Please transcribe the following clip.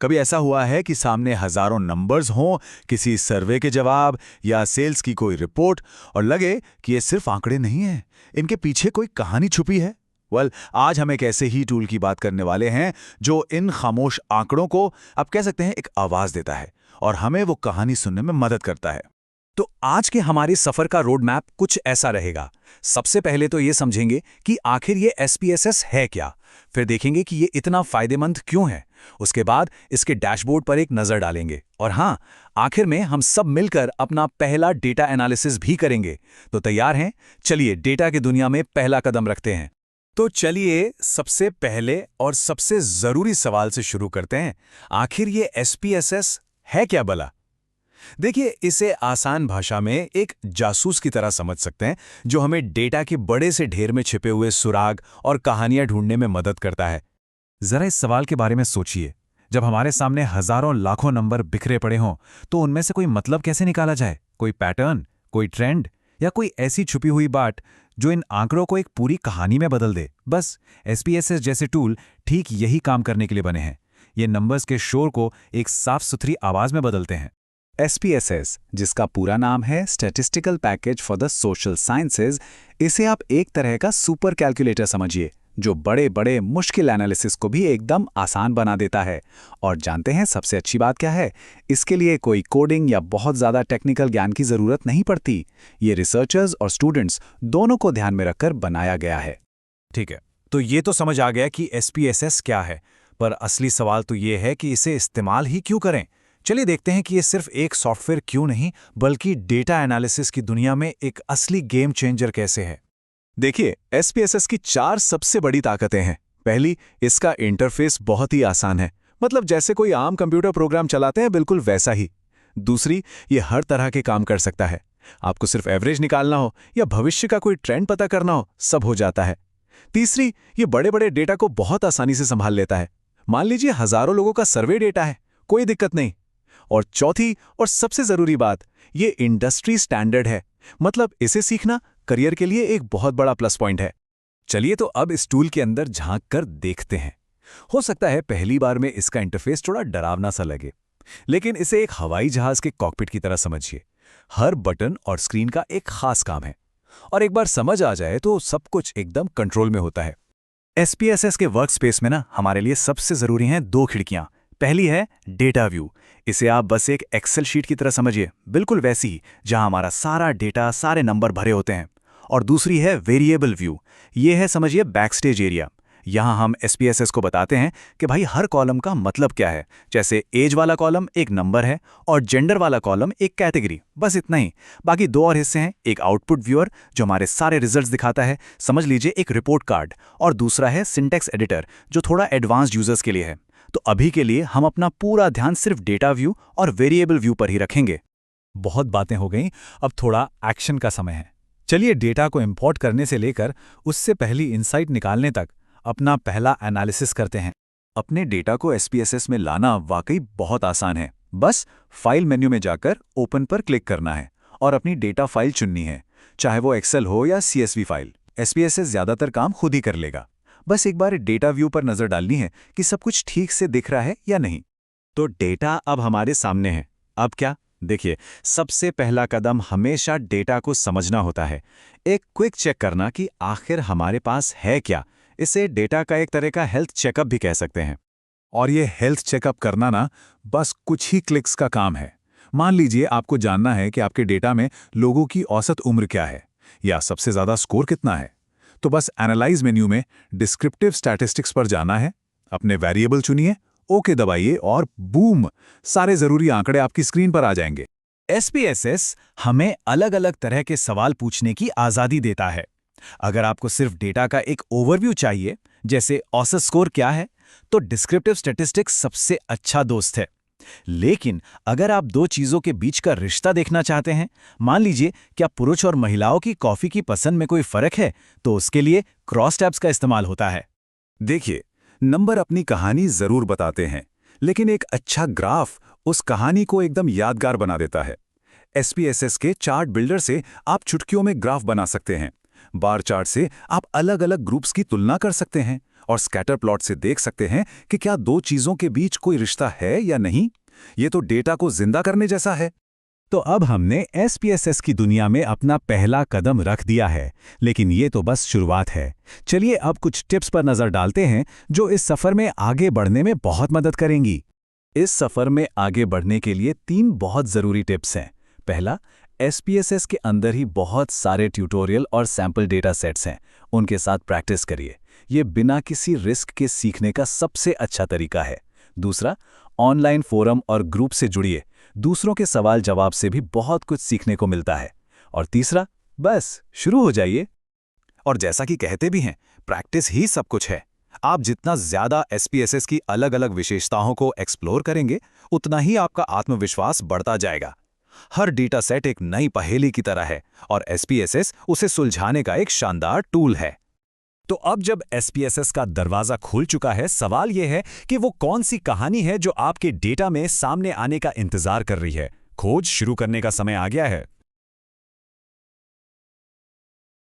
कभी ऐसा हुआ है कि सामने हजारों नंबर्स हों, किसी सर्वे के जवाब या सेल्स की कोई रिपोर्ट, और लगे कि ये सिर्फ आंकड़े नहीं हैं, इनके पीछे कोई कहानी छुपी है। आज हम एक ऐसे ही टूल की बात करने वाले हैं जो इन खामोश आंकड़ों को, आप कह सकते हैं, एक आवाज देता है और हमें वो कहानी सुनने में मदद करता है। तो आज के हमारे सफर का रोड मैप कुछ ऐसा रहेगा। सबसे पहले तो ये समझेंगे कि आखिर ये SPSS है क्या, फिर देखेंगे कि ये इतना फायदेमंद क्यों है, उसके बाद इसके डैशबोर्ड पर एक नज़र डालेंगे, और हाँ, आखिर में हम सब मिलकर अपना पहला डेटा एनालिसिस भी करेंगे। तो तैयार हैं? चलिए डेटा की दुनिया में पहला कदम रखते हैं। तो चलिए सबसे पहले और सबसे ज़रूरी सवाल से शुरू करते हैं। आखिर ये SPSS है क्या भला? देखिए, इसे आसान भाषा में एक जासूस की तरह समझ सकते हैं जो हमें डेटा के बड़े से ढेर में छिपे हुए सुराग और कहानियां ढूंढने में मदद करता है। जरा इस सवाल के बारे में सोचिए, जब हमारे सामने हजारों लाखों नंबर बिखरे पड़े हों तो उनमें से कोई मतलब कैसे निकाला जाए? कोई पैटर्न, कोई ट्रेंड या कोई ऐसी छुपी हुई बात जो इन आंकड़ों को एक पूरी कहानी में बदल दे? बस SPSS जैसे टूल ठीक यही काम करने के लिए बने हैं। ये नंबर्स के शोर को एक साफ सुथरी आवाज में बदलते हैं। SPSS, जिसका पूरा नाम है statistical package for the social sciences, इसे आप एक तरह का सुपर कैलकुलेटर समझिए जो बड़े बड़े मुश्किल एनालिसिस को भी एकदम आसान बना देता है। और जानते हैं सबसे अच्छी बात क्या है? इसके लिए कोई कोडिंग या बहुत ज़्यादा टेक्निकल ज्ञान की ज़रूरत नहीं पड़ती। ये रिसर्चर्स और स्टूडेंट्स दोनों को ध्यान में रखकर बनाया गया है। ठीक है, तो ये तो समझ आ गया कि SPSS क्या है, पर असली सवाल तो ये है कि इसे इस्तेमाल ही क्यों करें। चलिए देखते हैं कि ये सिर्फ एक सॉफ्टवेयर क्यों नहीं, बल्कि डेटा एनालिसिस की दुनिया में एक असली गेम चेंजर कैसे है। देखिए, SPSS की 4 सबसे बड़ी ताकतें हैं। पहली, इसका इंटरफेस बहुत ही आसान है, मतलब जैसे कोई आम कंप्यूटर प्रोग्राम चलाते हैं बिल्कुल वैसा ही। दूसरी, ये हर तरह के काम कर सकता है। आपको सिर्फ एवरेज निकालना हो या भविष्य का कोई ट्रेंड पता करना हो, सब हो जाता है। तीसरी, ये बड़े बड़े डेटा को बहुत आसानी से संभाल लेता है। मान लीजिए हजारों लोगों का सर्वे डेटा है, कोई दिक्कत नहीं। और चौथी और सबसे जरूरी बात, ये इंडस्ट्री स्टैंडर्ड है, मतलब इसे सीखना करियर के लिए एक बहुत बड़ा प्लस पॉइंट है। चलिए तो अब इस टूल के अंदर झांक कर देखते हैं। हो सकता है पहली बार में इसका इंटरफेस थोड़ा डरावना सा लगे, लेकिन इसे एक हवाई जहाज के कॉकपिट की तरह समझिए। हर बटन और स्क्रीन का एक खास काम है, और एक बार समझ आ जाए तो सब कुछ एकदम कंट्रोल में होता है। SPSS के वर्कस्पेस में हमारे लिए सबसे जरूरी हैं 2 खिड़कियां। पहली है डेटा व्यू। इसे आप बस एक एक्सेल शीट की तरह समझिए, बिल्कुल वैसी ही जहां हमारा सारा डेटा, सारे नंबर भरे होते हैं। और दूसरी है वेरिएबल व्यू। ये है, समझिए, बैकस्टेज एरिया। यहां हम SPSS को बताते हैं कि भाई हर कॉलम का मतलब क्या है। जैसे एज वाला कॉलम एक नंबर है और जेंडर वाला कॉलम एक कैटेगरी, बस इतना ही। बाकी 2 और हिस्से हैं, एक आउटपुट व्यूअर जो हमारे सारे रिजल्ट्स दिखाता है, समझ लीजिए एक रिपोर्ट कार्ड, और दूसरा है सिंटेक्स एडिटर जो थोड़ा एडवांस्ड यूजर्स के लिए है। तो अभी के लिए हम अपना पूरा ध्यान सिर्फ डेटा व्यू और वेरिएबल व्यू पर ही रखेंगे। बहुत बातें हो गईं, अब थोड़ा एक्शन का समय है। चलिए डेटा को इंपोर्ट करने से लेकर उससे पहली इनसाइट निकालने तक अपना पहला एनालिसिस करते हैं। अपने डेटा को SPSS में लाना वाकई बहुत आसान है। बस फाइल मेन्यू में जाकर ओपन पर क्लिक करना है और अपनी डेटा फाइल चुननी है, चाहे वो एक्सेल हो या CSV फाइल। SPSS ज्यादातर काम खुद ही कर लेगा। बस एक बार डेटा व्यू पर नजर डालनी है कि सब कुछ ठीक से दिख रहा है या नहीं। तो डेटा अब हमारे सामने है। अब क्या? देखिए, सबसे पहला कदम हमेशा डेटा को समझना होता है। एक क्विक चेक करना कि आखिर हमारे पास है क्या। इसे डेटा का एक तरह का हेल्थ चेकअप भी कह सकते हैं। और ये हेल्थ चेकअप करना बस कुछ ही क्लिक्स का काम है। मान लीजिए आपको जानना है कि आपके डेटा में लोगों की औसत उम्र क्या है या सबसे ज्यादा स्कोर कितना है। तो बस एनालाइज मेन्यू में डिस्क्रिप्टिव स्टैटिस्टिक्स पर जाना है, अपने वेरिएबल चुनिए, ओके दबाइए और बूम, सारे जरूरी आंकड़े आपकी स्क्रीन पर आ जाएंगे। SPSS हमें अलग अलग तरह के सवाल पूछने की आज़ादी देता है। अगर आपको सिर्फ डेटा का एक ओवरव्यू चाहिए, जैसे औसत स्कोर क्या है, तो डिस्क्रिप्टिव स्टैटिस्टिक्स सबसे अच्छा दोस्त है। लेकिन अगर आप 2 चीज़ों के बीच का रिश्ता देखना चाहते हैं, मान लीजिए क्या पुरुष और महिलाओं की कॉफ़ी की पसंद में कोई फ़र्क है, तो उसके लिए क्रॉस टैब्स का इस्तेमाल होता है। देखिए, नंबर अपनी कहानी जरूर बताते हैं, लेकिन एक अच्छा ग्राफ उस कहानी को एकदम यादगार बना देता है। SPSS के चार्ट बिल्डर से आप चुटकियों में ग्राफ बना सकते हैं। बार चार्ट से आप अलग अलग ग्रुप्स की तुलना कर सकते हैं और स्कैटर प्लॉट से देख सकते हैं कि क्या दो चीजों के बीच कोई रिश्ता है या नहीं। ये तो डेटा को जिंदा करने जैसा है। तो अब हमने SPSS की दुनिया में अपना पहला कदम रख दिया है, लेकिन ये तो बस शुरुआत है। चलिए अब कुछ टिप्स पर नजर डालते हैं जो इस सफर में आगे बढ़ने में बहुत मदद करेंगी। इस सफर में आगे बढ़ने के लिए 3 बहुत जरूरी टिप्स हैं। पहला, SPSS के अंदर ही बहुत सारे ट्यूटोरियल और सैंपल डेटा सेट्स हैं, उनके साथ प्रैक्टिस करिए। ये बिना किसी रिस्क के सीखने का सबसे अच्छा तरीका है। दूसरा, ऑनलाइन फोरम और ग्रुप से जुड़िए, दूसरों के सवाल जवाब से भी बहुत कुछ सीखने को मिलता है। और तीसरा, बस शुरू हो जाइए। और जैसा कि कहते भी हैं, प्रैक्टिस ही सब कुछ है। आप जितना ज्यादा SPSS की अलग-अलग विशेषताओं को एक्सप्लोर करेंगे, उतना ही आपका आत्मविश्वास बढ़ता जाएगा। हर डेटा सेट एक नई पहेली की तरह है और SPSS उसे सुलझाने का एक शानदार टूल है। तो अब जब SPSS का दरवाजा खुल चुका है, सवाल यह है कि वो कौन सी कहानी है जो आपके डेटा में सामने आने का इंतजार कर रही है। खोज शुरू करने का समय आ गया है।